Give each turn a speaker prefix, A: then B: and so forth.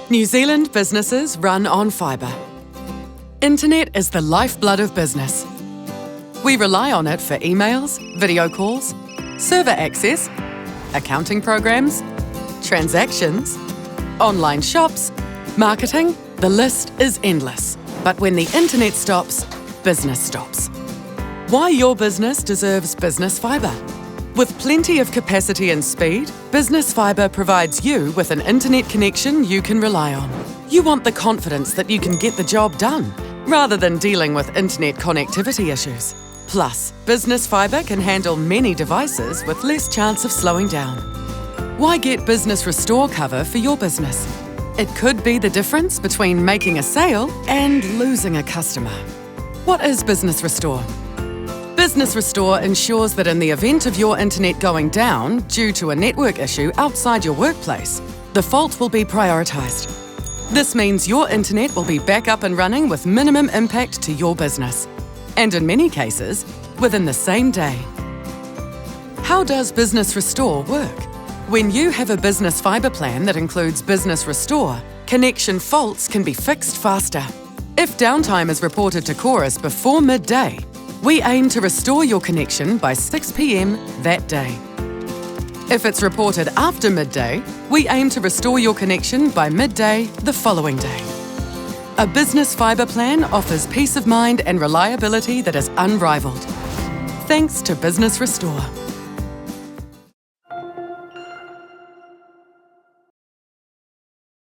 A: New Zealand businesses run on fibre. Internet is the lifeblood of business. We rely on it for emails, video calls, server access, accounting programs, transactions, online shops, marketing. The list is endless. But when the internet stops, business stops. Why your business deserves business fibre. With plenty of capacity and speed, Business Fibre provides you with an internet connection you can rely on. You want the confidence that you can get the job done, rather than dealing with internet connectivity issues. Plus, Business Fibre can handle many devices with less chance of slowing down. Why get Business Restore cover for your business? It could be the difference between making a sale and losing a customer. What is Business Restore? Business Restore ensures that in the event of your internet going down due to a network issue outside your workplace, the fault will be prioritised. This means your internet will be back up and running with minimum impact to your business, and in many cases, within the same day. How does Business Restore work? When you have a business fibre plan that includes Business Restore, connection faults can be fixed faster. If downtime is reported to Chorus before midday, we aim to restore your connection by 6 p.m. that day. If it's reported after midday, we aim to restore your connection by midday the following day. A business fibre plan offers peace of mind and reliability that is unrivalled. Thanks to Business Restore.